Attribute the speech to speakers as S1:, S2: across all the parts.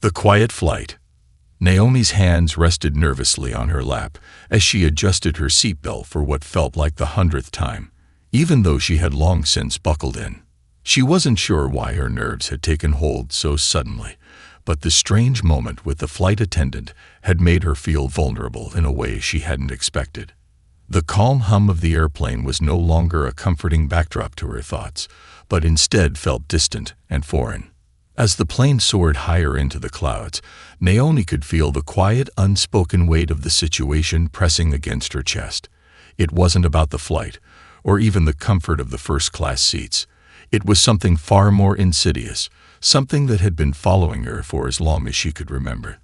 S1: The quiet flight. Naomi's hands rested nervously on her lap as she adjusted her seatbelt for what felt like the 100th time, even though she had long since buckled in. She wasn't sure why her nerves had taken hold so suddenly, but the strange moment with the flight attendant had made her feel vulnerable in a way she hadn't expected. The calm hum of the airplane was no longer a comforting backdrop to her thoughts, but instead felt distant and foreign. As the plane soared higher into the clouds, Naomi could feel the quiet, unspoken weight of the situation pressing against her chest. It wasn't about the flight, or even the comfort of the first-class seats. It was something far more insidious, something that had been following her for as long as she could remember.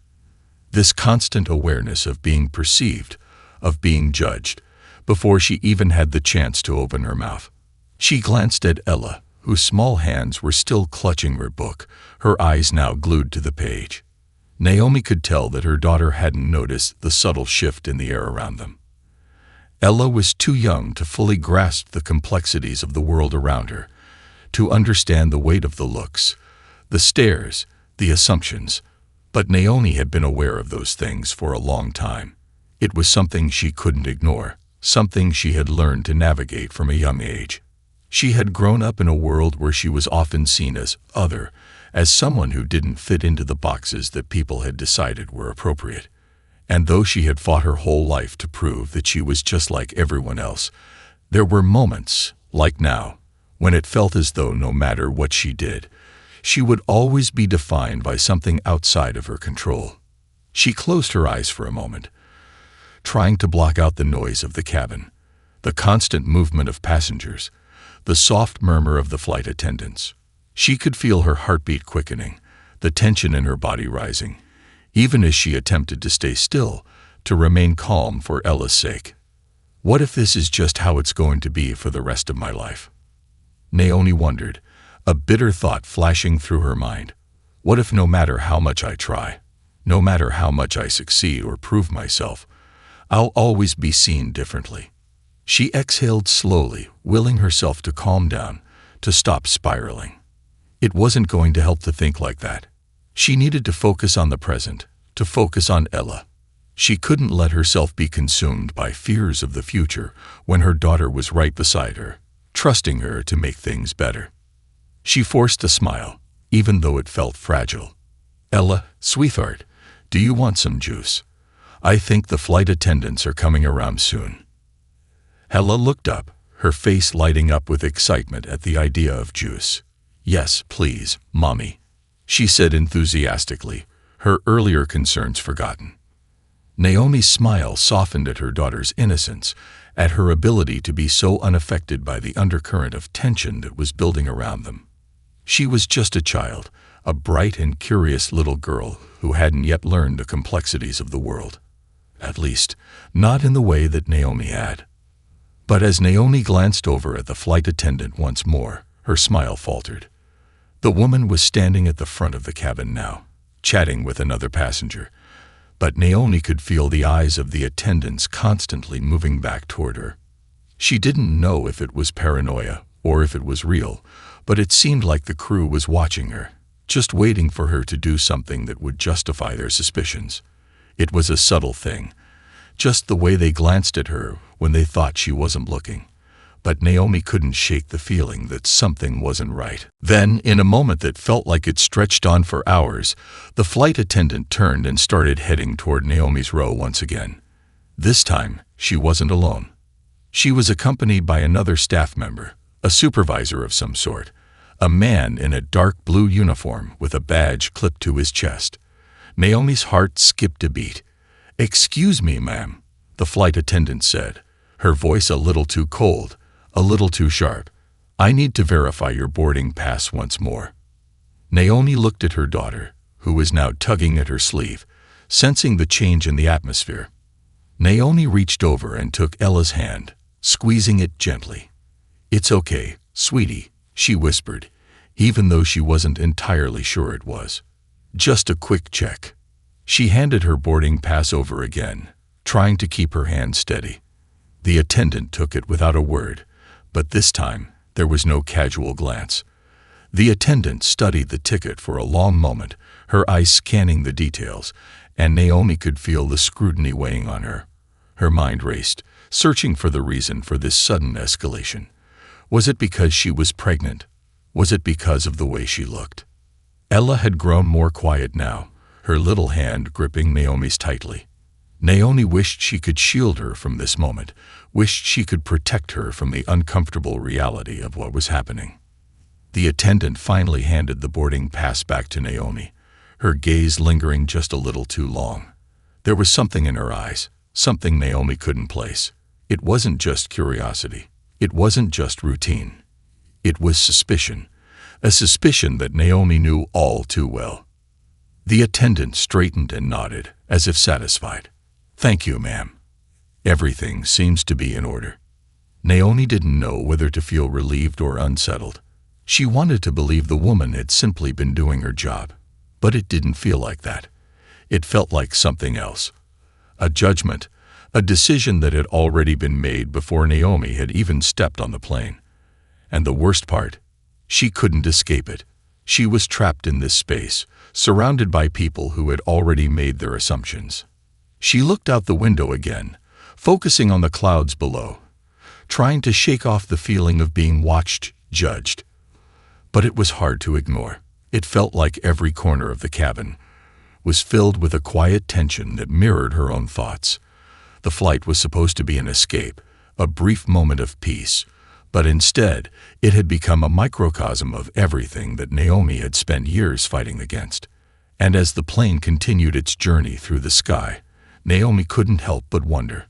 S1: This constant awareness of being perceived, of being judged, before she even had the chance to open her mouth. She glanced at Ella, whose small hands were still clutching her book, her eyes now glued to the page. Naomi could tell that her daughter hadn't noticed the subtle shift in the air around them. Ella was too young to fully grasp the complexities of the world around her, to understand the weight of the looks, the stares, the assumptions, but Naomi had been aware of those things for a long time. It was something she couldn't ignore, something she had learned to navigate from a young age. She had grown up in a world where she was often seen as other, as someone who didn't fit into the boxes that people had decided were appropriate. And though she had fought her whole life to prove that she was just like everyone else, there were moments, like now, when it felt as though no matter what she did, she would always be defined by something outside of her control. She closed her eyes for a moment, trying to block out the noise of the cabin, the constant movement of passengers, the soft murmur of the flight attendants. She could feel her heartbeat quickening, the tension in her body rising, even as she attempted to stay still, to remain calm for Ella's sake. What if this is just how it's going to be for the rest of my life? Naomi wondered, a bitter thought flashing through her mind. What if no matter how much I try, no matter how much I succeed or prove myself, I'll always be seen differently? She exhaled slowly, willing herself to calm down, to stop spiraling. It wasn't going to help to think like that. She needed to focus on the present, to focus on Ella. She couldn't let herself be consumed by fears of the future when her daughter was right beside her, trusting her to make things better. She forced a smile, even though it felt fragile. Ella, sweetheart, do you want some juice? I think the flight attendants are coming around soon. Ella looked up, her face lighting up with excitement at the idea of juice. Yes, please, Mommy, she said enthusiastically, her earlier concerns forgotten. Naomi's smile softened at her daughter's innocence, at her ability to be so unaffected by the undercurrent of tension that was building around them. She was just a child, a bright and curious little girl who hadn't yet learned the complexities of the world. At least, not in the way that Naomi had. But as Naomi glanced over at the flight attendant once more, her smile faltered. The woman was standing at the front of the cabin now, chatting with another passenger, but Naomi could feel the eyes of the attendants constantly moving back toward her. She didn't know if it was paranoia or if it was real, but it seemed like the crew was watching her, just waiting for her to do something that would justify their suspicions. It was a subtle thing, just the way they glanced at her when they thought she wasn't looking. But Naomi couldn't shake the feeling that something wasn't right. Then, in a moment that felt like it stretched on for hours, the flight attendant turned and started heading toward Naomi's row once again. This time, she wasn't alone. She was accompanied by another staff member, a supervisor of some sort, a man in a dark blue uniform with a badge clipped to his chest. Naomi's heart skipped a beat. "Excuse me, ma'am," the flight attendant said, her voice a little too cold, a little too sharp. "I need to verify your boarding pass once more." Naomi looked at her daughter, who was now tugging at her sleeve, sensing the change in the atmosphere. Naomi reached over and took Ella's hand, squeezing it gently. "It's okay, sweetie," she whispered, even though she wasn't entirely sure it was. "Just a quick check." She handed her boarding pass over again, trying to keep her hand steady. The attendant took it without a word, but this time there was no casual glance. The attendant studied the ticket for a long moment, her eyes scanning the details, and Naomi could feel the scrutiny weighing on her. Her mind raced, searching for the reason for this sudden escalation. Was it because she was pregnant? Was it because of the way she looked? Ella had grown more quiet now, her little hand gripping Naomi's tightly. Naomi wished she could shield her from this moment, wished she could protect her from the uncomfortable reality of what was happening. The attendant finally handed the boarding pass back to Naomi, her gaze lingering just a little too long. There was something in her eyes, something Naomi couldn't place. It wasn't just curiosity. It wasn't just routine. It was suspicion, a suspicion that Naomi knew all too well. The attendant straightened and nodded, as if satisfied. "Thank you, ma'am. Everything seems to be in order." Naomi didn't know whether to feel relieved or unsettled. She wanted to believe the woman had simply been doing her job, but it didn't feel like that. It felt like something else. A judgment, a decision that had already been made before Naomi had even stepped on the plane. And the worst part, she couldn't escape it. She was trapped in this space, surrounded by people who had already made their assumptions. She looked out the window again, focusing on the clouds below, trying to shake off the feeling of being watched, judged. But it was hard to ignore. It felt like every corner of the cabin was filled with a quiet tension that mirrored her own thoughts. The flight was supposed to be an escape, a brief moment of peace, but instead it had become a microcosm of everything that Naomi had spent years fighting against. And as the plane continued its journey through the sky, Naomi couldn't help but wonder,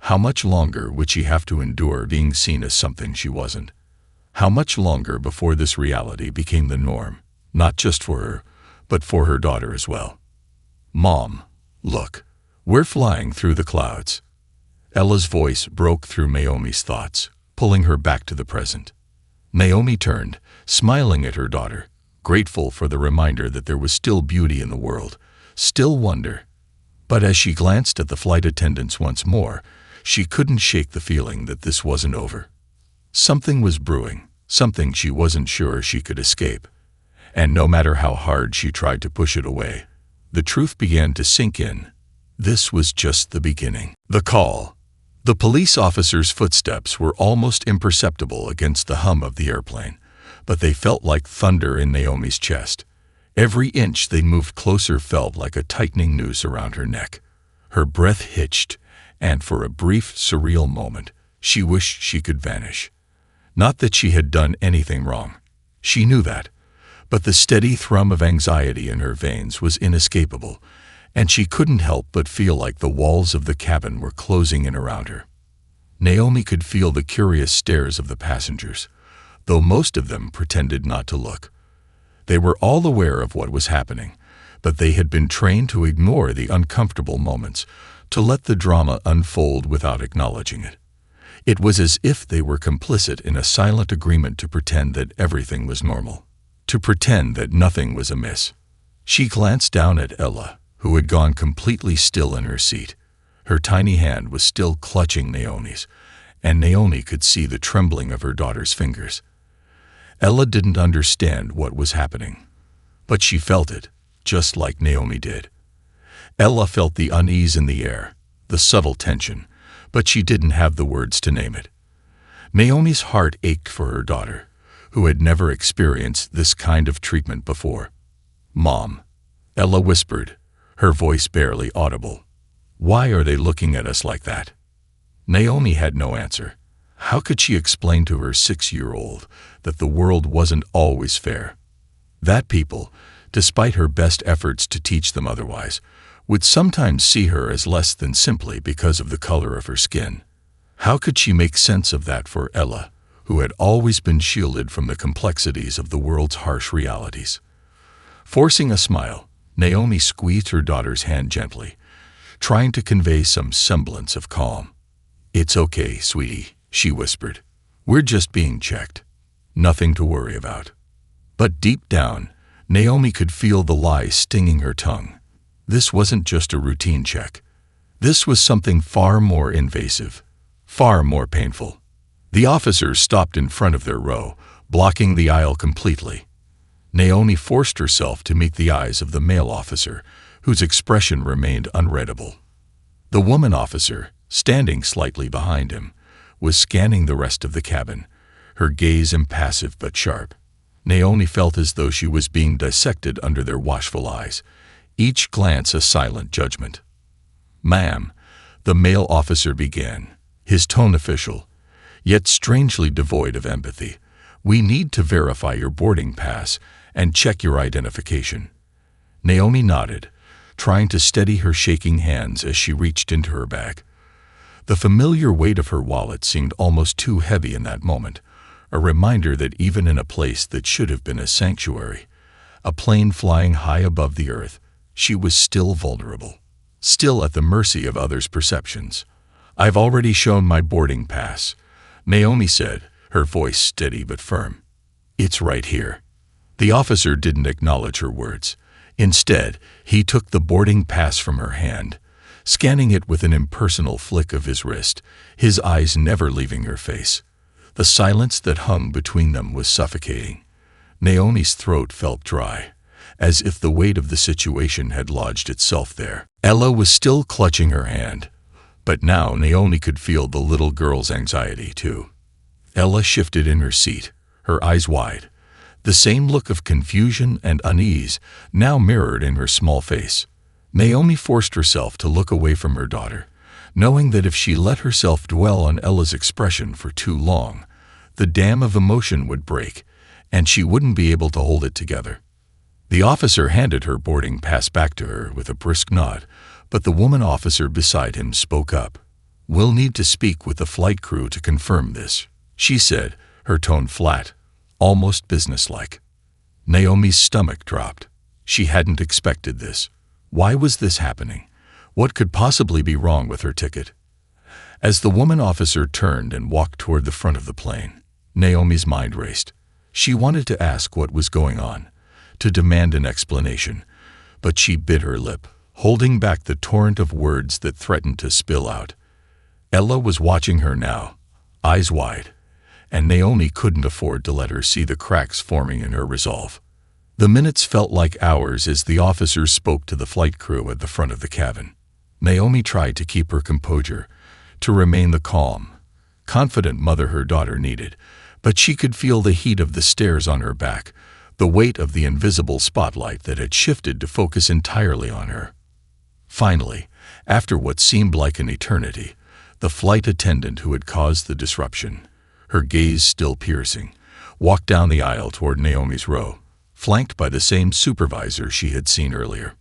S1: how much longer would she have to endure being seen as something she wasn't? How much longer before this reality became the norm, not just for her, but for her daughter as well? "Mom, look, we're flying through the clouds." Ella's voice broke through Naomi's thoughts, pulling her back to the present. Naomi turned, smiling at her daughter, grateful for the reminder that there was still beauty in the world, still wonder. But as she glanced at the flight attendants once more, she couldn't shake the feeling that this wasn't over. Something was brewing, something she wasn't sure she could escape. And no matter how hard she tried to push it away, the truth began to sink in. This was just the beginning. The call. The police officer's footsteps were almost imperceptible against the hum of the airplane, but they felt like thunder in Naomi's chest. Every inch they moved closer felt like a tightening noose around her neck. Her breath hitched, and for a brief, surreal moment, she wished she could vanish. Not that she had done anything wrong. She knew that. But the steady thrum of anxiety in her veins was inescapable, and she couldn't help but feel like the walls of the cabin were closing in around her. Naomi could feel the curious stares of the passengers, though most of them pretended not to look. They were all aware of what was happening, but they had been trained to ignore the uncomfortable moments, to let the drama unfold without acknowledging it. It was as if they were complicit in a silent agreement to pretend that everything was normal, to pretend that nothing was amiss. She glanced down at Ella, who had gone completely still in her seat. Her tiny hand was still clutching Naomi's, and Naomi could see the trembling of her daughter's fingers. Ella didn't understand what was happening, but she felt it, just like Naomi did. Ella felt the unease in the air, the subtle tension, but she didn't have the words to name it. Naomi's heart ached for her daughter, who had never experienced this kind of treatment before. "Mom," Ella whispered, her voice barely audible. "Why are they looking at us like that?" Naomi had no answer. How could she explain to her 6-year-old that the world wasn't always fair? That people, despite her best efforts to teach them otherwise, would sometimes see her as less than simply because of the color of her skin. How could she make sense of that for Ella, who had always been shielded from the complexities of the world's harsh realities? Forcing a smile, Naomi squeezed her daughter's hand gently, trying to convey some semblance of calm. "It's okay, sweetie," she whispered. "We're just being checked. Nothing to worry about." But deep down, Naomi could feel the lie stinging her tongue. This wasn't just a routine check. This was something far more invasive, far more painful. The officers stopped in front of their row, blocking the aisle completely. Naomi forced herself to meet the eyes of the male officer, whose expression remained unreadable. The woman officer, standing slightly behind him, was scanning the rest of the cabin, her gaze impassive but sharp. Naomi felt as though she was being dissected under their watchful eyes, each glance a silent judgment. "Ma'am," the male officer began, his tone official, yet strangely devoid of empathy, "we need to verify your boarding pass and check your identification." Naomi nodded, trying to steady her shaking hands as she reached into her bag. The familiar weight of her wallet seemed almost too heavy in that moment, a reminder that even in a place that should have been a sanctuary, a plane flying high above the earth, she was still vulnerable, still at the mercy of others' perceptions. "I've already shown my boarding pass," Naomi said, her voice steady but firm. "It's right here." The officer didn't acknowledge her words. Instead, he took the boarding pass from her hand, scanning it with an impersonal flick of his wrist, his eyes never leaving her face. The silence that hung between them was suffocating. Naomi's throat felt dry, as if the weight of the situation had lodged itself there. Ella was still clutching her hand, but now Naomi could feel the little girl's anxiety too. Ella shifted in her seat, her eyes wide, the same look of confusion and unease now mirrored in her small face. Naomi forced herself to look away from her daughter, knowing that if she let herself dwell on Ella's expression for too long, the dam of emotion would break, and she wouldn't be able to hold it together. The officer handed her boarding pass back to her with a brisk nod, but the woman officer beside him spoke up. "We'll need to speak with the flight crew to confirm this," she said, her tone flat, almost businesslike. Naomi's stomach dropped. She hadn't expected this. Why was this happening? What could possibly be wrong with her ticket? As the woman officer turned and walked toward the front of the plane, Naomi's mind raced. She wanted to ask what was going on, to demand an explanation, but she bit her lip, holding back the torrent of words that threatened to spill out. Ella was watching her now, eyes wide, and Naomi couldn't afford to let her see the cracks forming in her resolve. The minutes felt like hours as the officers spoke to the flight crew at the front of the cabin. Naomi tried to keep her composure, to remain the calm, confident mother her daughter needed, but she could feel the heat of the stares on her back, the weight of the invisible spotlight that had shifted to focus entirely on her. Finally, after what seemed like an eternity, the flight attendant who had caused the disruption, her gaze still piercing, walked down the aisle toward Naomi's row, flanked by the same supervisor she had seen earlier.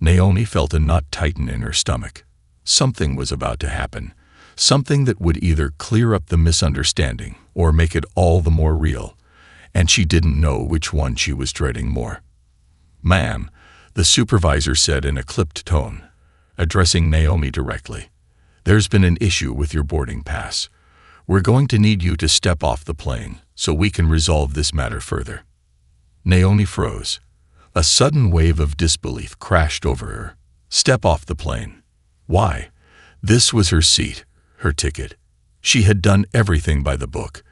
S1: Naomi felt a knot tighten in her stomach. Something was about to happen, something that would either clear up the misunderstanding or make it all the more real, and she didn't know which one she was dreading more. "Ma'am," the supervisor said in a clipped tone, addressing Naomi directly, "there's been an issue with your boarding pass. We're going to need you to step off the plane so we can resolve this matter further." Naomi froze. A sudden wave of disbelief crashed over her. Step off the plane. Why? This was her seat, her ticket. She had done everything by the book,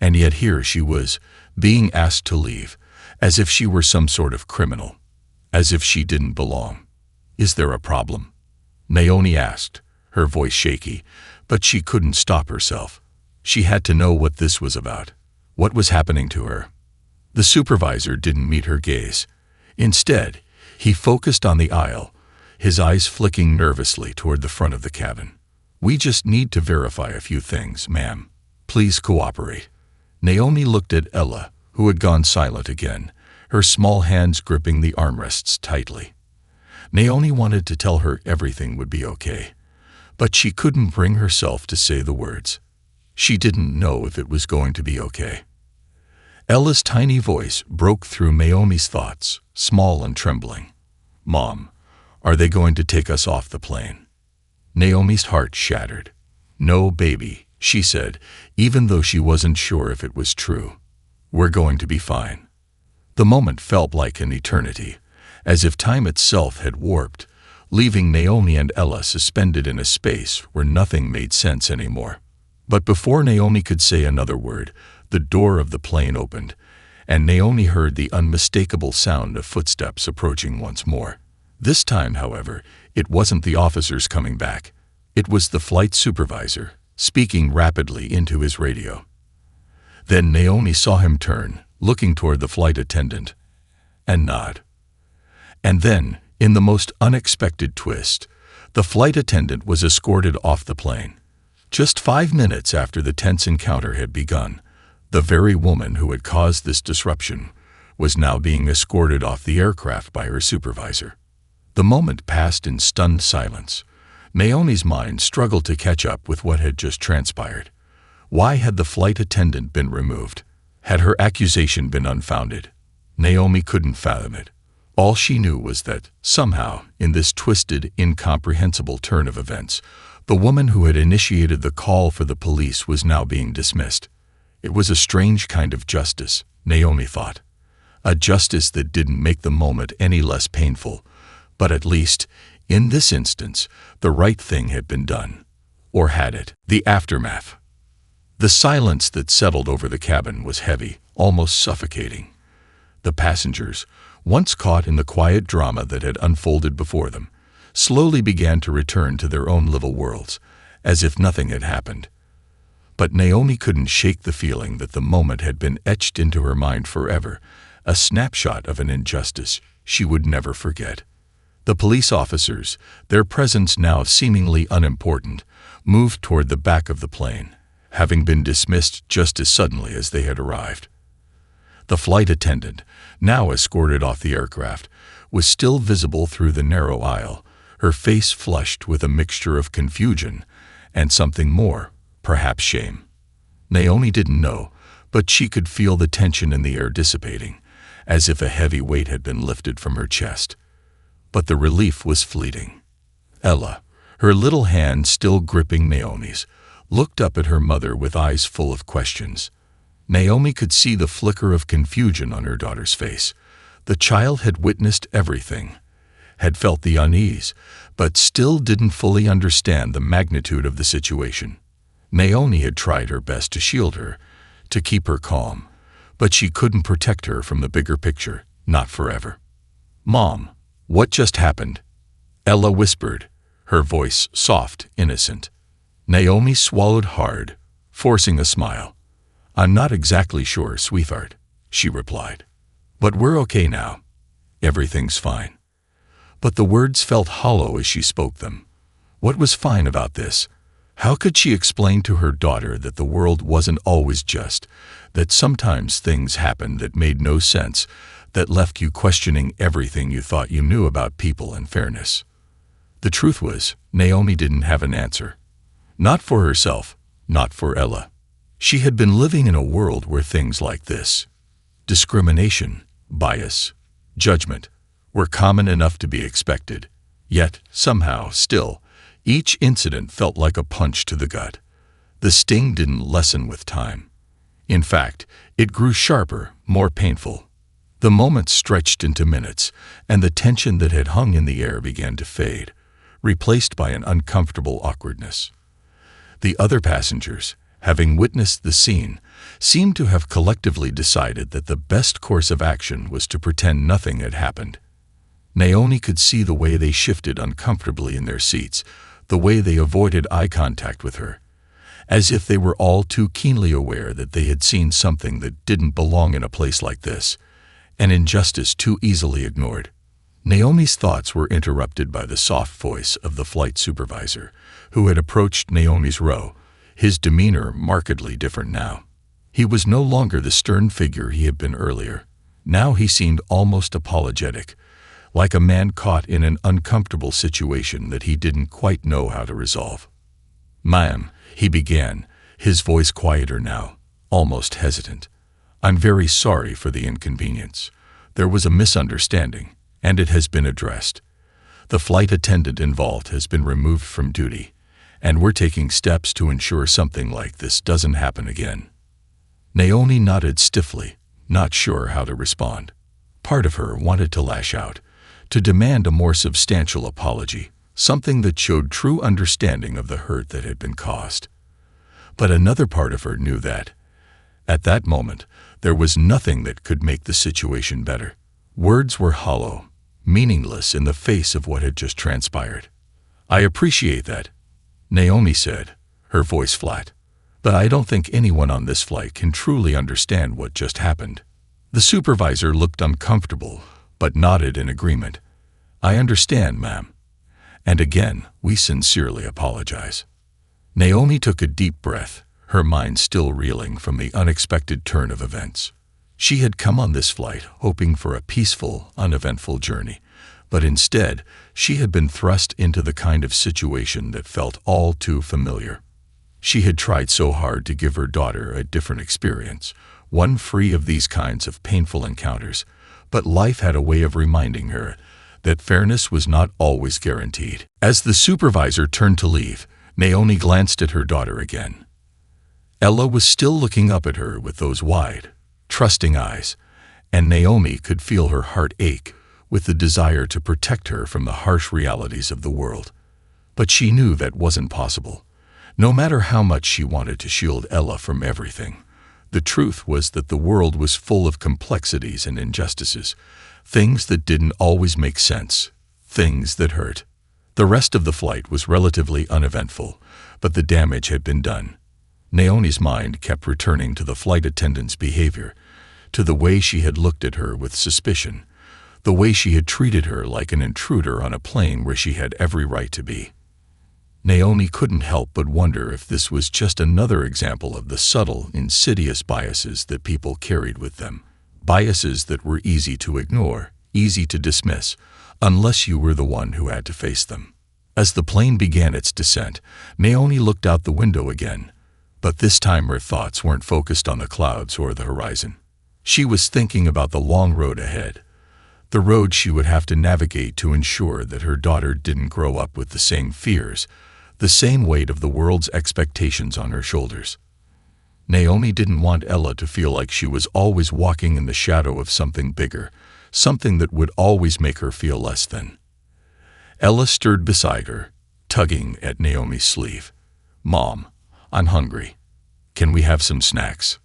S1: and yet here she was, being asked to leave, as if she were some sort of criminal, as if she didn't belong. "Is there a problem?" Naomi asked, her voice shaky, but she couldn't stop herself. She had to know what this was about. What was happening to her? The supervisor didn't meet her gaze. Instead, he focused on the aisle, his eyes flicking nervously toward the front of the cabin. "We just need to verify a few things, ma'am. Please cooperate." Naomi looked at Ella, who had gone silent again, her small hands gripping the armrests tightly. Naomi wanted to tell her everything would be okay, but she couldn't bring herself to say the words. She didn't know if it was going to be okay. Ella's tiny voice broke through Naomi's thoughts, small and trembling. "Mom, are they going to take us off the plane?" Naomi's heart shattered. "No, baby," she said, even though she wasn't sure if it was true. "We're going to be fine." The moment felt like an eternity, as if time itself had warped, leaving Naomi and Ella suspended in a space where nothing made sense anymore. But before Naomi could say another word, the door of the plane opened, and Naomi heard the unmistakable sound of footsteps approaching once more. This time, however, it wasn't the officers coming back. It was the flight supervisor, speaking rapidly into his radio. Then Naomi saw him turn, looking toward the flight attendant, and nod. And then, in the most unexpected twist, the flight attendant was escorted off the plane. Just 5 minutes after the tense encounter had begun, the very woman who had caused this disruption was now being escorted off the aircraft by her supervisor. The moment passed in stunned silence. Naomi's mind struggled to catch up with what had just transpired. Why had the flight attendant been removed? Had her accusation been unfounded? Naomi couldn't fathom it. All she knew was that, somehow, in this twisted, incomprehensible turn of events, the woman who had initiated the call for the police was now being dismissed. It was a strange kind of justice, Naomi thought. A justice that didn't make the moment any less painful, but at least, in this instance, the right thing had been done. Or had it? The aftermath. The silence that settled over the cabin was heavy, almost suffocating. The passengers, once caught in the quiet drama that had unfolded before them, slowly began to return to their own little worlds, as if nothing had happened. But Naomi couldn't shake the feeling that the moment had been etched into her mind forever, a snapshot of an injustice she would never forget. The police officers, their presence now seemingly unimportant, moved toward the back of the plane, having been dismissed just as suddenly as they had arrived. The flight attendant, now escorted off the aircraft, was still visible through the narrow aisle, her face flushed with a mixture of confusion and something more, perhaps shame. Naomi didn't know, but she could feel the tension in the air dissipating, as if a heavy weight had been lifted from her chest. But the relief was fleeting. Ella, her little hand still gripping Naomi's, looked up at her mother with eyes full of questions. Naomi could see the flicker of confusion on her daughter's face. The child had witnessed everything, had felt the unease, but still didn't fully understand the magnitude of the situation. Naomi had tried her best to shield her, to keep her calm, but she couldn't protect her from the bigger picture, not forever. "Mom, what just happened?" Ella whispered, her voice soft, innocent. Naomi swallowed hard, forcing a smile. "I'm not exactly sure, sweetheart," she replied. "But we're okay now. Everything's fine." But the words felt hollow as she spoke them. What was fine about this? How could she explain to her daughter that the world wasn't always just, that sometimes things happened that made no sense, that left you questioning everything you thought you knew about people and fairness? The truth was, Naomi didn't have an answer. Not for herself, not for Ella. She had been living in a world where things like this, discrimination, bias, judgment, were common enough to be expected. Yet, somehow, still, each incident felt like a punch to the gut. The sting didn't lessen with time. In fact, it grew sharper, more painful. The moments stretched into minutes, and the tension that had hung in the air began to fade, replaced by an uncomfortable awkwardness. The other passengers, having witnessed the scene, seemed to have collectively decided that the best course of action was to pretend nothing had happened. Naomi could see the way they shifted uncomfortably in their seats, the way they avoided eye contact with her, as if they were all too keenly aware that they had seen something that didn't belong in a place like this, an injustice too easily ignored. Naomi's thoughts were interrupted by the soft voice of the flight supervisor, who had approached Naomi's row, his demeanor markedly different now. He was no longer the stern figure he had been earlier. Now he seemed almost apologetic, like a man caught in an uncomfortable situation that he didn't quite know how to resolve. "Ma'am," he began, his voice quieter now, almost hesitant. "I'm very sorry for the inconvenience. There was a misunderstanding, and it has been addressed. The flight attendant involved has been removed from duty, and we're taking steps to ensure something like this doesn't happen again." Naomi nodded stiffly, not sure how to respond. Part of her wanted to lash out, to demand a more substantial apology, something that showed true understanding of the hurt that had been caused. But another part of her knew that, at that moment, There was nothing that could make the situation better. Words were hollow, meaningless in the face of what had just transpired. "I appreciate that," Naomi said, her voice flat. "But I don't think anyone on this flight can truly understand what just happened." The supervisor looked uncomfortable, but nodded in agreement. "I understand, ma'am. And again, we sincerely apologize." Naomi took a deep breath, her mind still reeling from the unexpected turn of events. She had come on this flight hoping for a peaceful, uneventful journey, but instead, she had been thrust into the kind of situation that felt all too familiar. She had tried so hard to give her daughter a different experience, one free of these kinds of painful encounters, but life had a way of reminding her that fairness was not always guaranteed. As the supervisor turned to leave, Naomi glanced at her daughter again. Ella was still looking up at her with those wide, trusting eyes, and Naomi could feel her heart ache with the desire to protect her from the harsh realities of the world. But she knew that wasn't possible. No matter how much she wanted to shield Ella from everything, the truth was that the world was full of complexities and injustices, things that didn't always make sense, things that hurt. The rest of the flight was relatively uneventful, but the damage had been done. Naomi's mind kept returning to the flight attendant's behavior, to the way she had looked at her with suspicion, the way she had treated her like an intruder on a plane where she had every right to be. Naomi couldn't help but wonder if this was just another example of the subtle, insidious biases that people carried with them, biases that were easy to ignore, easy to dismiss, unless you were the one who had to face them. As the plane began its descent, Naomi looked out the window again, but this time her thoughts weren't focused on the clouds or the horizon. She was thinking about the long road ahead, the road she would have to navigate to ensure that her daughter didn't grow up with the same fears, the same weight of the world's expectations on her shoulders. Naomi didn't want Ella to feel like she was always walking in the shadow of something bigger, something that would always make her feel less than. Ella stirred beside her, tugging at Naomi's sleeve. "Mom, I'm hungry. Can we have some snacks?"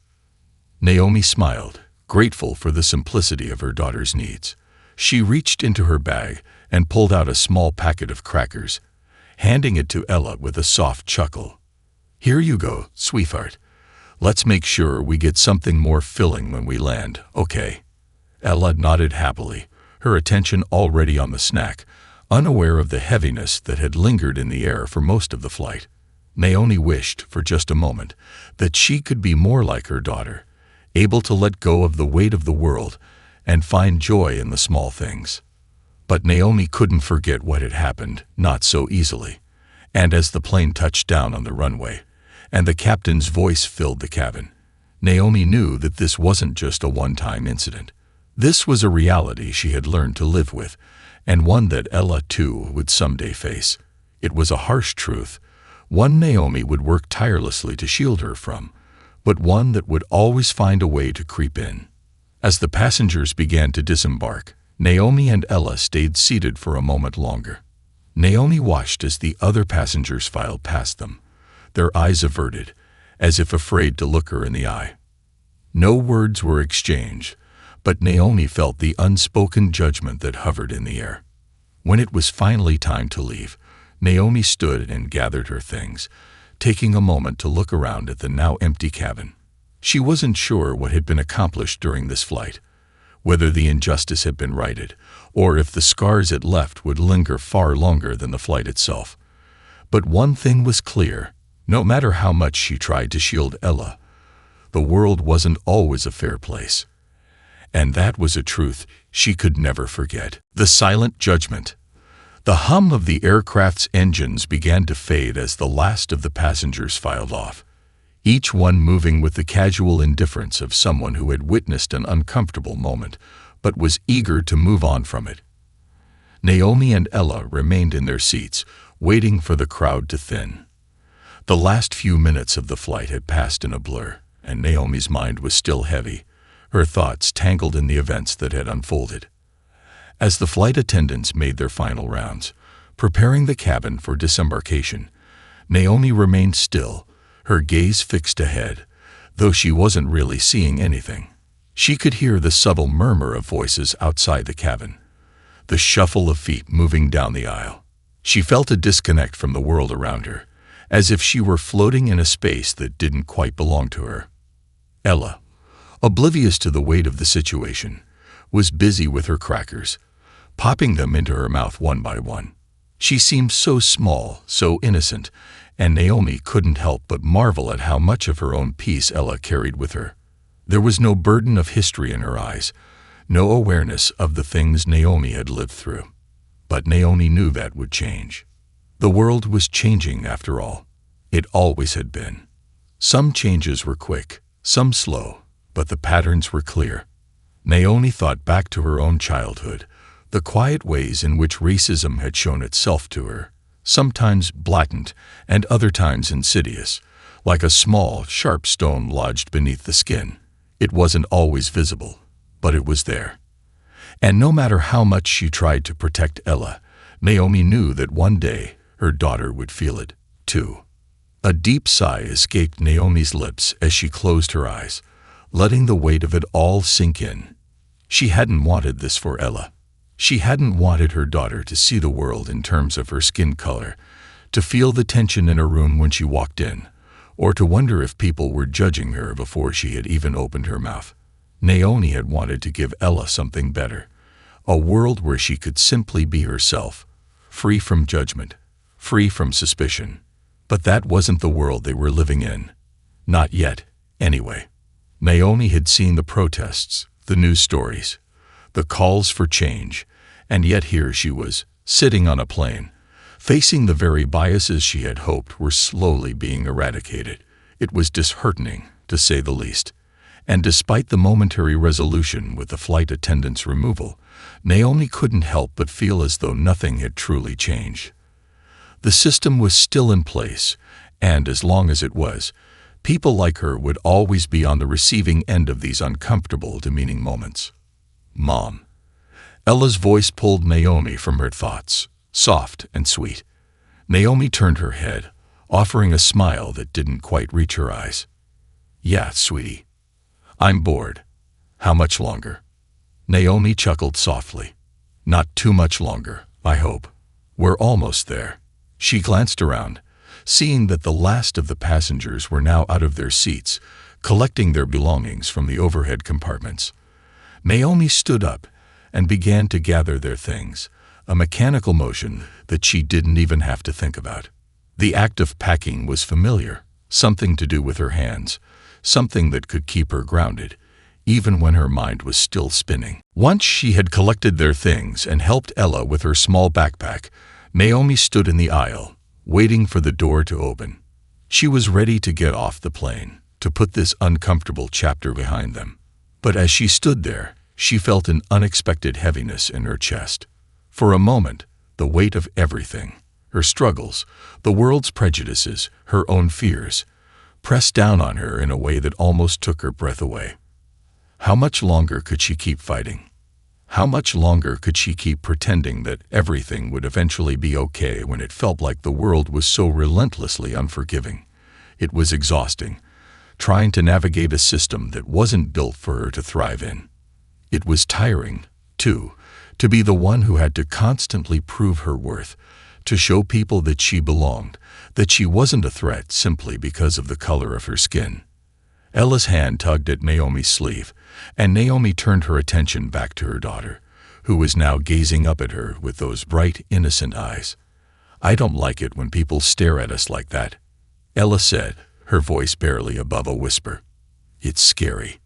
S1: Naomi smiled, grateful for the simplicity of her daughter's needs. She reached into her bag and pulled out a small packet of crackers, handing it to Ella with a soft chuckle. "Here you go, sweetheart. Let's make sure we get something more filling when we land, okay?" Ella nodded happily, her attention already on the snack, unaware of the heaviness that had lingered in the air for most of the flight. Naomi wished, for just a moment, that she could be more like her daughter, able to let go of the weight of the world and find joy in the small things. But Naomi couldn't forget what had happened, not so easily. And as the plane touched down on the runway, and the captain's voice filled the cabin, Naomi knew that this wasn't just a one-time incident. This was a reality she had learned to live with, and one that Ella, too, would someday face. It was a harsh truth, one Naomi would work tirelessly to shield her from, but one that would always find a way to creep in. As the passengers began to disembark, Naomi and Ella stayed seated for a moment longer. Naomi watched as the other passengers filed past them, their eyes averted, as if afraid to look her in the eye. No words were exchanged, but Naomi felt the unspoken judgment that hovered in the air. When it was finally time to leave, Naomi stood and gathered her things, taking a moment to look around at the now empty cabin. She wasn't sure what had been accomplished during this flight, whether the injustice had been righted, or if the scars it left would linger far longer than the flight itself. But one thing was clear: no matter how much she tried to shield Ella, the world wasn't always a fair place. And that was a truth she could never forget. The silent judgment. The hum of the aircraft's engines began to fade as the last of the passengers filed off, each one moving with the casual indifference of someone who had witnessed an uncomfortable moment, but was eager to move on from it. Naomi and Ella remained in their seats, waiting for the crowd to thin. The last few minutes of the flight had passed in a blur, and Naomi's mind was still heavy, her thoughts tangled in the events that had unfolded. As the flight attendants made their final rounds, preparing the cabin for disembarkation, Naomi remained still, her gaze fixed ahead, though she wasn't really seeing anything. She could hear the subtle murmur of voices outside the cabin, the shuffle of feet moving down the aisle. She felt a disconnect from the world around her, as if she were floating in a space that didn't quite belong to her. Ella, oblivious to the weight of the situation, was busy with her crackers, popping them into her mouth one by one. She seemed so small, so innocent, and Naomi couldn't help but marvel at how much of her own peace Ella carried with her. There was no burden of history in her eyes, no awareness of the things Naomi had lived through. But Naomi knew that would change. The world was changing after all. It always had been. Some changes were quick, some slow, but the patterns were clear. Naomi thought back to her own childhood, the quiet ways in which racism had shown itself to her, sometimes blatant and other times insidious, like a small, sharp stone lodged beneath the skin. It wasn't always visible, but it was there. And no matter how much she tried to protect Ella, Naomi knew that one day her daughter would feel it, too. A deep sigh escaped Naomi's lips as she closed her eyes, letting the weight of it all sink in. She hadn't wanted this for Ella. She hadn't wanted her daughter to see the world in terms of her skin color, to feel the tension in her room when she walked in, or to wonder if people were judging her before she had even opened her mouth. Naomi had wanted to give Ella something better, a world where she could simply be herself, free from judgment, free from suspicion. But that wasn't the world they were living in. Not yet, anyway. Naomi had seen the protests, the news stories, the calls for change, and yet here she was, sitting on a plane, facing the very biases she had hoped were slowly being eradicated. It was disheartening, to say the least. And despite the momentary resolution with the flight attendant's removal, Naomi couldn't help but feel as though nothing had truly changed. The system was still in place, and as long as it was, people like her would always be on the receiving end of these uncomfortable, demeaning moments. Mom. Ella's voice pulled Naomi from her thoughts, soft and sweet. Naomi turned her head, offering a smile that didn't quite reach her eyes. Yeah, sweetie. I'm bored. How much longer? Naomi chuckled softly. Not too much longer, I hope. We're almost there. She glanced around, seeing that the last of the passengers were now out of their seats, collecting their belongings from the overhead compartments. Naomi stood up and began to gather their things, a mechanical motion that she didn't even have to think about. The act of packing was familiar, something to do with her hands, something that could keep her grounded, even when her mind was still spinning. Once she had collected their things and helped Ella with her small backpack, Naomi stood in the aisle, waiting for the door to open. She was ready to get off the plane, to put this uncomfortable chapter behind them. But as she stood there, she felt an unexpected heaviness in her chest. For a moment, the weight of everything, her struggles, the world's prejudices, her own fears, pressed down on her in a way that almost took her breath away. How much longer could she keep fighting? How much longer could she keep pretending that everything would eventually be okay when it felt like the world was so relentlessly unforgiving? It was exhausting, trying to navigate a system that wasn't built for her to thrive in. It was tiring, too, to be the one who had to constantly prove her worth, to show people that she belonged, that she wasn't a threat simply because of the color of her skin. Ella's hand tugged at Naomi's sleeve, and Naomi turned her attention back to her daughter, who was now gazing up at her with those bright, innocent eyes. I don't like it when people stare at us like that, Ella said, her voice barely above a whisper. It's scary.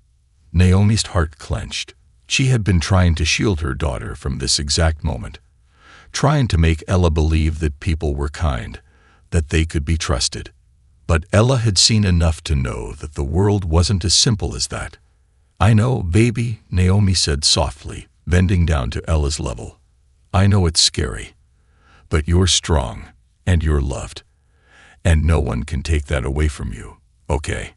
S1: Naomi's heart clenched. She had been trying to shield her daughter from this exact moment, trying to make Ella believe that people were kind, that they could be trusted. But Ella had seen enough to know that the world wasn't as simple as that. I know, baby, Naomi said softly, bending down to Ella's level. I know it's scary, but you're strong, and you're loved. And no one can take that away from you, okay?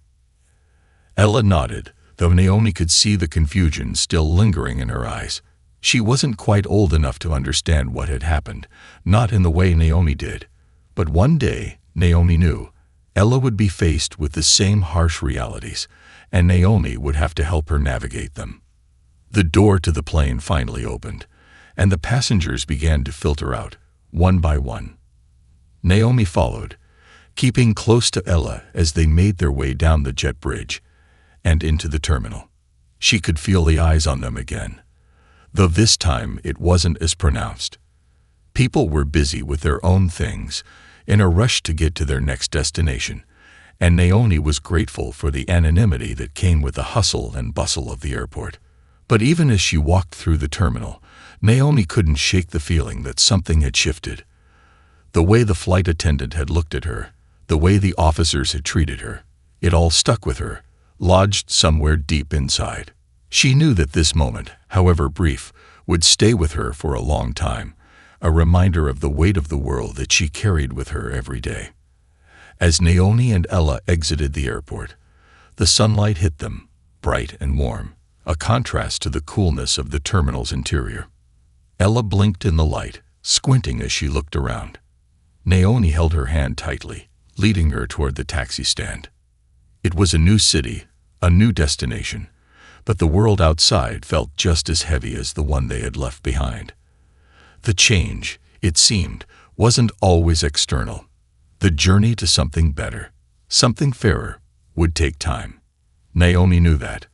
S1: Ella nodded, though Naomi could see the confusion still lingering in her eyes. She wasn't quite old enough to understand what had happened, not in the way Naomi did. But one day, Naomi knew. Ella would be faced with the same harsh realities, and Naomi would have to help her navigate them. The door to the plane finally opened, and the passengers began to filter out, one by one. Naomi followed, keeping close to Ella as they made their way down the jet bridge and into the terminal. She could feel the eyes on them again, though this time it wasn't as pronounced. People were busy with their own things, in a rush to get to their next destination, and Naomi was grateful for the anonymity that came with the hustle and bustle of the airport. But even as she walked through the terminal, Naomi couldn't shake the feeling that something had shifted. The way the flight attendant had looked at her, the way the officers had treated her, it all stuck with her, lodged somewhere deep inside. She knew that this moment, however brief, would stay with her for a long time, a reminder of the weight of the world that she carried with her every day. As Naomi and Ella exited the airport, the sunlight hit them, bright and warm, a contrast to the coolness of the terminal's interior. Ella blinked in the light, squinting as she looked around. Naomi held her hand tightly, leading her toward the taxi stand. It was a new city, a new destination, but the world outside felt just as heavy as the one they had left behind. The change, it seemed, wasn't always external. The journey to something better, something fairer, would take time. Naomi knew that,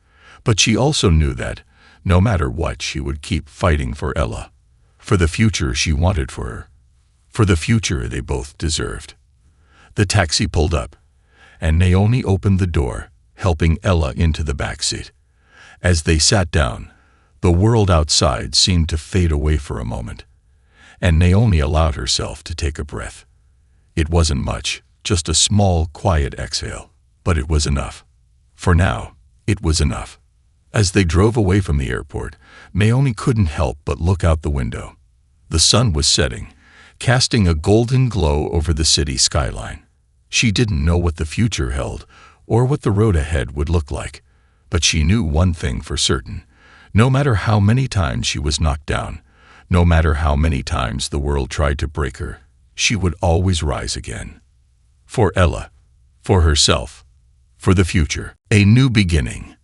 S1: but she also knew that, no matter what, she would keep fighting for Ella, for the future she wanted for her, for the future they both deserved. The taxi pulled up, and Naomi opened the door, helping Ella into the back seat. As they sat down, the world outside seemed to fade away for a moment, and Naomi allowed herself to take a breath. It wasn't much, just a small, quiet exhale, but it was enough. For now, it was enough. As they drove away from the airport, Naomi couldn't help but look out the window. The sun was setting, casting a golden glow over the city skyline. She didn't know what the future held or what the road ahead would look like, but she knew one thing for certain. No matter how many times she was knocked down, no matter how many times the world tried to break her, she would always rise again. For Ella, for herself, for the future, a new beginning.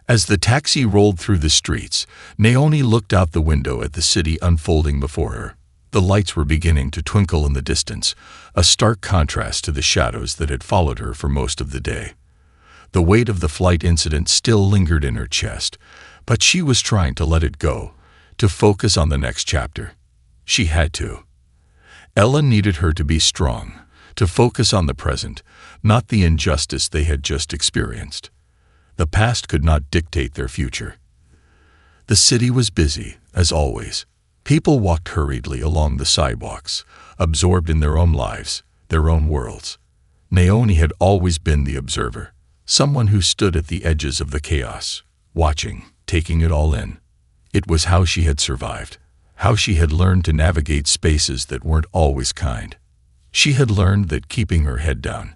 S1: As the taxi rolled through the streets, Naomi looked out the window at the city unfolding before her. The lights were beginning to twinkle in the distance, a stark contrast to the shadows that had followed her for most of the day. The weight of the flight incident still lingered in her chest, but she was trying to let it go, to focus on the next chapter. She had to. Ella needed her to be strong, to focus on the present, not the injustice they had just experienced. The past could not dictate their future. The city was busy, as always. People walked hurriedly along the sidewalks, absorbed in their own lives, their own worlds. Naomi had always been the observer, someone who stood at the edges of the chaos, watching, taking it all in. It was how she had survived, how she had learned to navigate spaces that weren't always kind. She had learned that keeping her head down,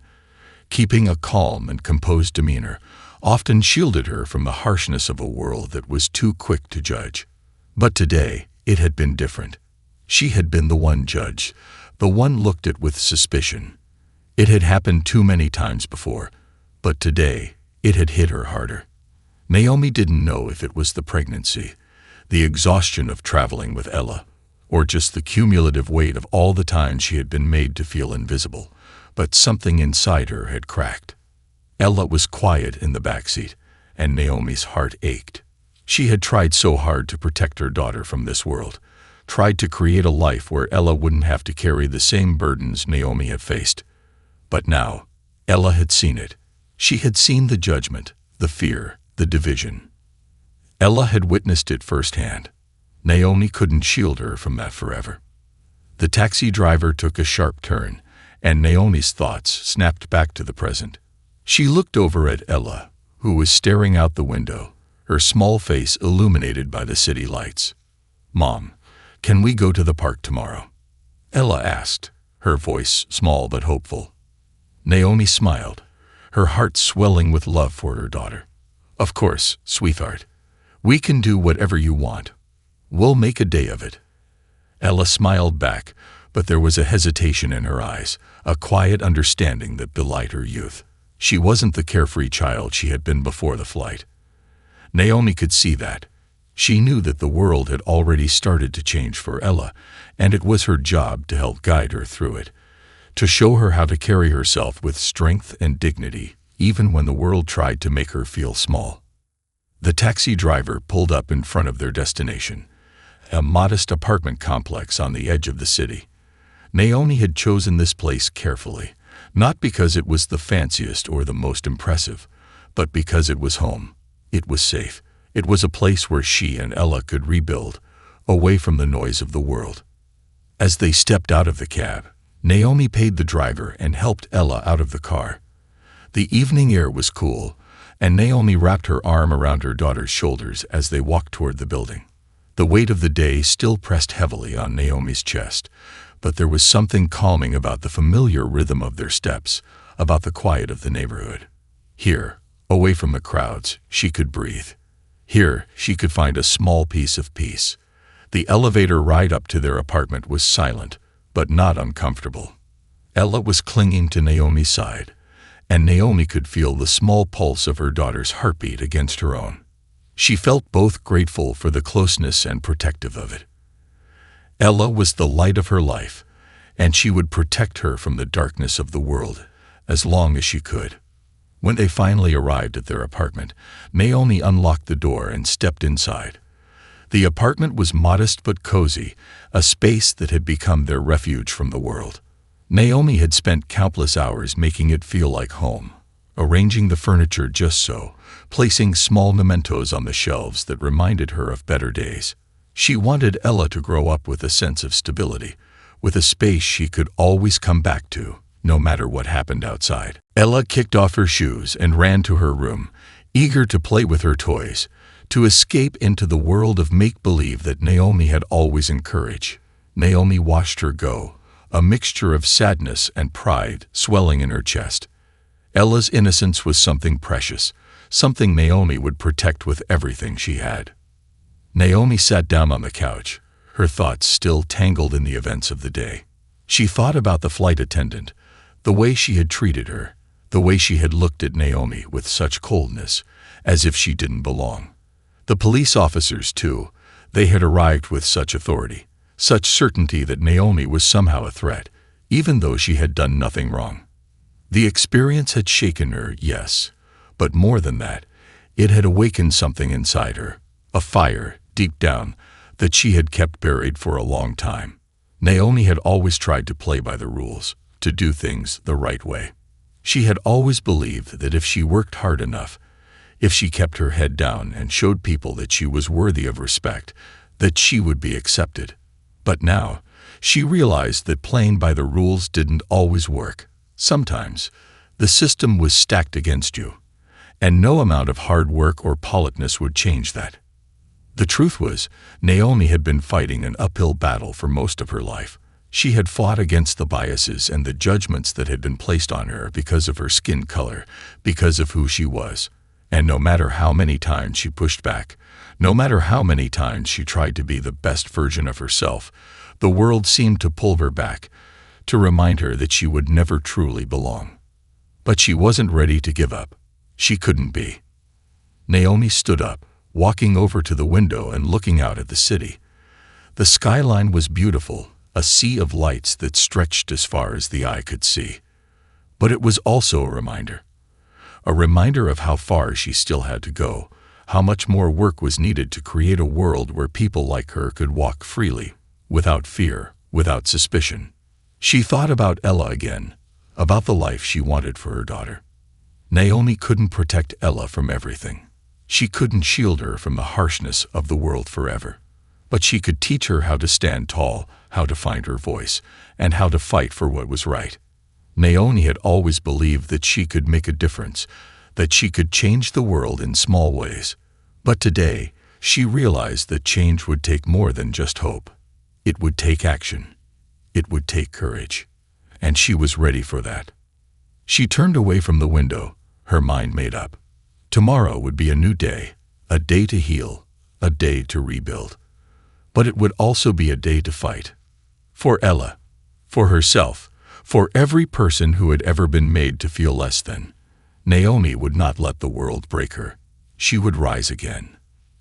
S1: keeping a calm and composed demeanor, often shielded her from the harshness of a world that was too quick to judge. But today, it had been different. She had been the one judged, the one looked at with suspicion. It had happened too many times before, but today, it had hit her harder. Naomi didn't know if it was the pregnancy, the exhaustion of traveling with Ella, or just the cumulative weight of all the times she had been made to feel invisible, but something inside her had cracked. Ella was quiet in the backseat, and Naomi's heart ached. She had tried so hard to protect her daughter from this world, tried to create a life where Ella wouldn't have to carry the same burdens Naomi had faced. But now, Ella had seen it. She had seen the judgment, the fear, the division. Ella had witnessed it firsthand. Naomi couldn't shield her from that forever. The taxi driver took a sharp turn, and Naomi's thoughts snapped back to the present. She looked over at Ella, who was staring out the window, her small face illuminated by the city lights. "Mom, can we go to the park tomorrow?" Ella asked, her voice small but hopeful. Naomi smiled, her heart swelling with love for her daughter. "Of course, sweetheart. We can do whatever you want. We'll make a day of it." Ella smiled back, but there was a hesitation in her eyes, a quiet understanding that belied her youth. She wasn't the carefree child she had been before the flight. Naomi could see that. She knew that the world had already started to change for Ella, and it was her job to help guide her through it, to show her how to carry herself with strength and dignity, even when the world tried to make her feel small. The taxi driver pulled up in front of their destination, a modest apartment complex on the edge of the city. Naomi had chosen this place carefully, not because it was the fanciest or the most impressive, but because it was home. It was safe. It was a place where she and Ella could rebuild, away from the noise of the world. As they stepped out of the cab, Naomi paid the driver and helped Ella out of the car. The evening air was cool, and Naomi wrapped her arm around her daughter's shoulders as they walked toward the building. The weight of the day still pressed heavily on Naomi's chest, but there was something calming about the familiar rhythm of their steps, about the quiet of the neighborhood. Here, away from the crowds, she could breathe. Here, she could find a small piece of peace. The elevator ride up to their apartment was silent, but not uncomfortable. Ella was clinging to Naomi's side, and Naomi could feel the small pulse of her daughter's heartbeat against her own. She felt both grateful for the closeness and protective of it. Ella was the light of her life, and she would protect her from the darkness of the world as long as she could. When they finally arrived at their apartment, Naomi unlocked the door and stepped inside. The apartment was modest but cozy, a space that had become their refuge from the world. Naomi had spent countless hours making it feel like home, arranging the furniture just so, placing small mementos on the shelves that reminded her of better days. She wanted Ella to grow up with a sense of stability, with a space she could always come back to, no matter what happened outside. Ella kicked off her shoes and ran to her room, eager to play with her toys, to escape into the world of make-believe that Naomi had always encouraged. Naomi watched her go, a mixture of sadness and pride swelling in her chest. Ella's innocence was something precious, something Naomi would protect with everything she had. Naomi sat down on the couch, her thoughts still tangled in the events of the day. She thought about the flight attendant, the way she had treated her, the way she had looked at Naomi with such coldness, as if she didn't belong. The police officers, too, they had arrived with such authority, such certainty that Naomi was somehow a threat, even though she had done nothing wrong. The experience had shaken her, yes, but more than that, it had awakened something inside her, a fire, deep down, that she had kept buried for a long time. Naomi had always tried to play by the rules, to do things the right way. She had always believed that if she worked hard enough, if she kept her head down and showed people that she was worthy of respect, that she would be accepted. But now, she realized that playing by the rules didn't always work. Sometimes, the system was stacked against you, and no amount of hard work or politeness would change that. The truth was, Naomi had been fighting an uphill battle for most of her life. She had fought against the biases and the judgments that had been placed on her because of her skin color, because of who she was. And no matter how many times she pushed back, no matter how many times she tried to be the best version of herself, the world seemed to pull her back, to remind her that she would never truly belong. But she wasn't ready to give up. She couldn't be. Naomi stood up, walking over to the window and looking out at the city. The skyline was beautiful, a sea of lights that stretched as far as the eye could see. But it was also a reminder of how far she still had to go, how much more work was needed to create a world where people like her could walk freely, without fear, without suspicion. She thought about Ella again, about the life she wanted for her daughter. Naomi couldn't protect Ella from everything. She couldn't shield her from the harshness of the world forever. But she could teach her how to stand tall, how to find her voice, and how to fight for what was right. Naomi had always believed that she could make a difference, that she could change the world in small ways. But today, she realized that change would take more than just hope. It would take action. It would take courage. And she was ready for that. She turned away from the window, her mind made up. Tomorrow would be a new day, a day to heal, a day to rebuild. But it would also be a day to fight. For Ella, For herself, for every person who had ever been made to feel less than. Naomi would not let the world break her. She would rise again.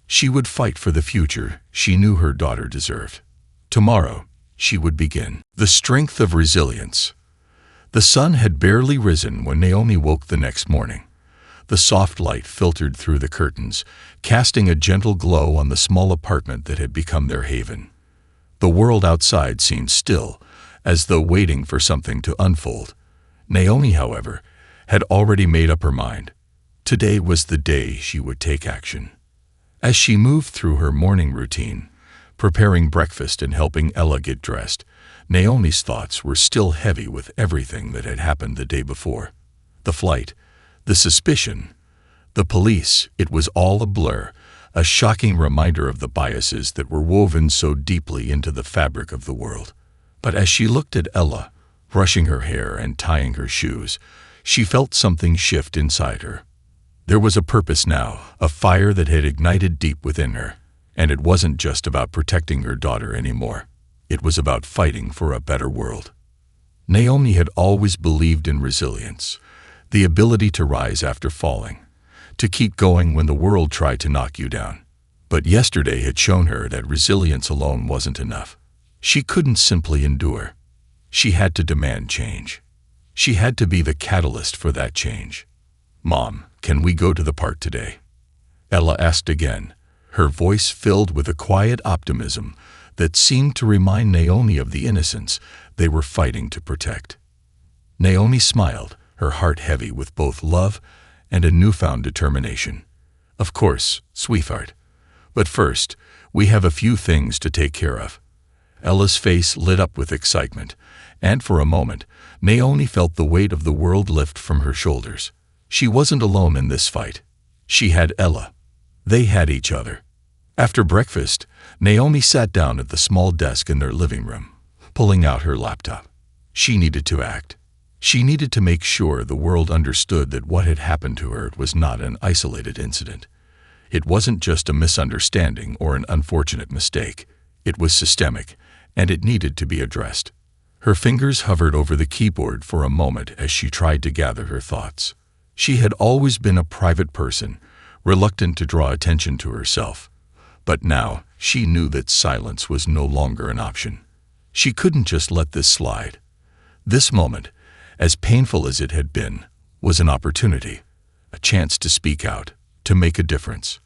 S1: She would fight for the future she knew her daughter deserved. Tomorrow, she would begin. The strength of resilience. The sun had barely risen when Naomi woke the next morning. The soft light filtered through the curtains, casting a gentle glow on the small apartment that had become their haven. The world outside seemed still, as though waiting for something to unfold. Naomi, however, had already made up her mind. Today was the day she would take action. As she moved through her morning routine, preparing breakfast and helping Ella get dressed, Naomi's thoughts were still heavy with everything that had happened the day before. The flight, the suspicion, the police, it was all a blur, a shocking reminder of the biases that were woven so deeply into the fabric of the world. But as she looked at Ella, brushing her hair and tying her shoes, she felt something shift inside her. There was a purpose now, a fire that had ignited deep within her, and it wasn't just about protecting her daughter anymore. It was about fighting for a better world. Naomi had always believed in resilience, the ability to rise after falling, to keep going when the world tried to knock you down. But yesterday had shown her that resilience alone wasn't enough. She couldn't simply endure. She had to demand change. She had to be the catalyst for that change. "Mom, can we go to the park today?" Ella asked again, her voice filled with a quiet optimism that seemed to remind Naomi of the innocence they were fighting to protect. Naomi smiled, her heart heavy with both love and a newfound determination. "Of course, sweetheart. But first, we have a few things to take care of." Ella's face lit up with excitement, and for a moment, Naomi felt the weight of the world lift from her shoulders. She wasn't alone in this fight. She had Ella. They had each other. After breakfast, Naomi sat down at the small desk in their living room, pulling out her laptop. She needed to act. She needed to make sure the world understood that what had happened to her was not an isolated incident. It wasn't just a misunderstanding or an unfortunate mistake. It was systemic, and it needed to be addressed. Her fingers hovered over the keyboard for a moment as she tried to gather her thoughts. She had always been a private person, reluctant to draw attention to herself. But now, she knew that silence was no longer an option. She couldn't just let this slide. This moment, as painful as it had been, was an opportunity, a chance to speak out, to make a difference.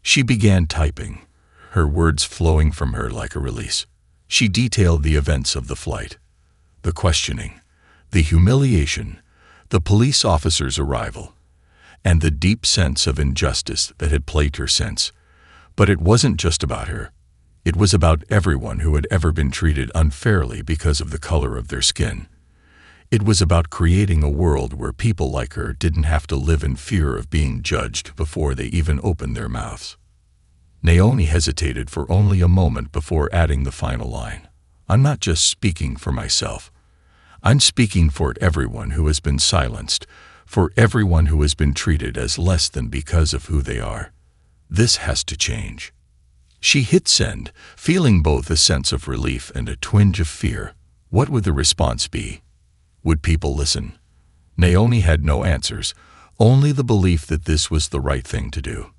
S1: She began typing, her words flowing from her like a release. She detailed the events of the flight, the questioning, the humiliation, the police officer's arrival, and the deep sense of injustice that had plagued her since. But it wasn't just about her. It was about everyone who had ever been treated unfairly because of the color of their skin. It was about creating a world where people like her didn't have to live in fear of being judged before they even opened their mouths. Naomi hesitated for only a moment before adding the final line. "I'm not just speaking for myself. I'm speaking for everyone who has been silenced, for everyone who has been treated as less than because of who they are. This has to change." She hit send, feeling both a sense of relief and a twinge of fear. What would the response be? Would people listen? Naomi had no answers, only the belief that this was the right thing to do.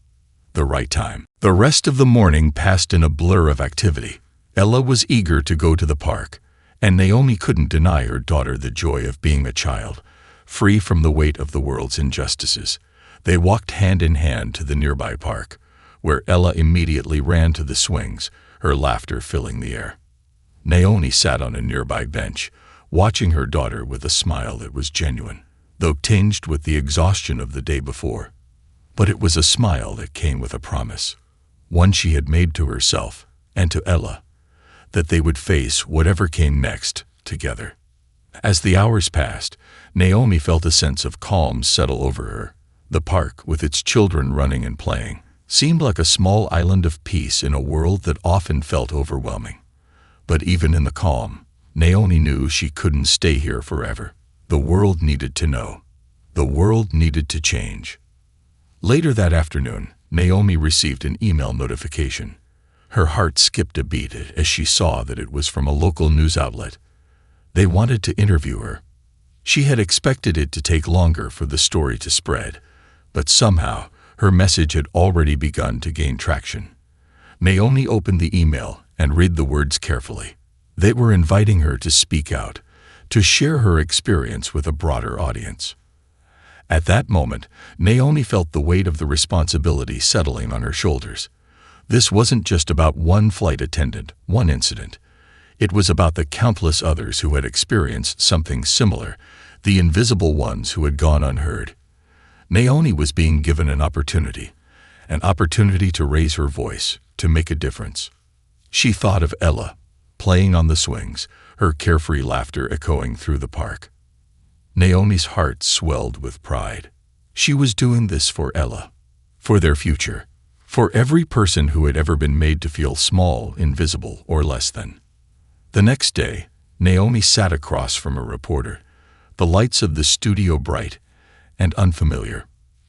S1: The right time. The rest of the morning passed in a blur of activity. Ella was eager to go to the park, and Naomi couldn't deny her daughter the joy of being a child, free from the weight of the world's injustices. They walked hand in hand to the nearby park, where Ella immediately ran to the swings, her laughter filling the air. Naomi sat on a nearby bench, watching her daughter with a smile that was genuine, though tinged with the exhaustion of the day before. But it was a smile that came with a promise, one she had made to herself and to Ella, that they would face whatever came next together. As the hours passed, Naomi felt a sense of calm settle over her. The park, with its children running and playing, seemed like a small island of peace in a world that often felt overwhelming. But even in the calm, Naomi knew she couldn't stay here forever. The world needed to know. The world needed to change. Later that afternoon, Naomi received an email notification. Her heart skipped a beat as she saw that it was from a local news outlet. They wanted to interview her. She had expected it to take longer for the story to spread, but somehow her message had already begun to gain traction. Naomi opened the email and read the words carefully. They were inviting her to speak out, to share her experience with a broader audience. At that moment, Naomi felt the weight of the responsibility settling on her shoulders. This wasn't just about one flight attendant, one incident. It was about the countless others who had experienced something similar, the invisible ones who had gone unheard. Naomi was being given an opportunity to raise her voice, to make a difference. She thought of Ella, playing on the swings, her carefree laughter echoing through the park. Naomi's heart swelled with pride. She was doing this for Ella, for their future, for every person who had ever been made to feel small, invisible, or less than. The next day, Naomi sat across from a reporter, the lights of the studio bright and unfamiliar.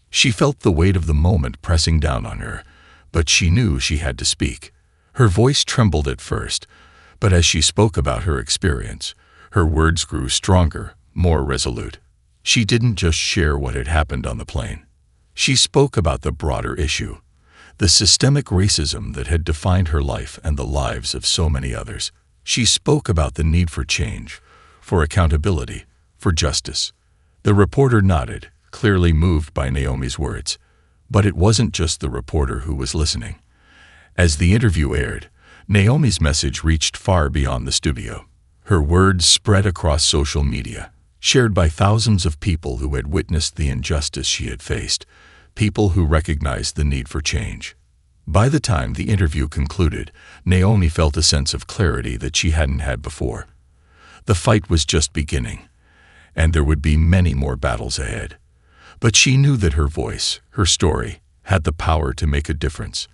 S1: She felt the weight of the moment pressing down on her, but she knew she had to speak. Her voice trembled at first, but as she spoke about her experience, her words grew stronger, more resolute. She didn't just share what had happened on the plane. She spoke about the broader issue, the systemic racism that had defined her life and the lives of so many others. She spoke about the need for change, for accountability, for justice. The reporter nodded, clearly moved by Naomi's words. But it wasn't just the reporter who was listening. As the interview aired, Naomi's message reached far beyond the studio. Her words spread across social media, shared by thousands of people who had witnessed the injustice she had faced, people who recognized the need for change. By the time the interview concluded, Naomi felt a sense of clarity that she hadn't had before. The fight was just beginning, and there would be many more battles ahead. But she knew that her voice, her story, had the power to make a difference.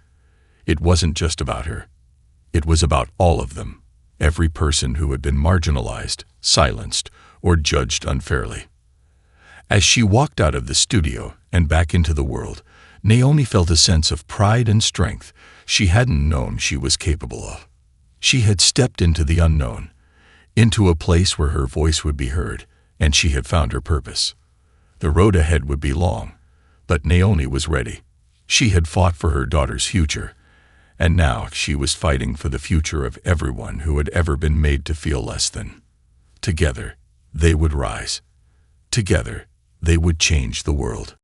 S1: It wasn't just about her. It was about all of them, every person who had been marginalized, silenced, or judged unfairly. As she walked out of the studio and back into the world, Naomi felt a sense of pride and strength she hadn't known she was capable of. She had stepped into the unknown, into a place where her voice would be heard, and she had found her purpose. The road ahead would be long, but Naomi was ready. She had fought for her daughter's future, and now she was fighting for the future of everyone who had ever been made to feel less than. Together, they would rise. Together, they would change the world.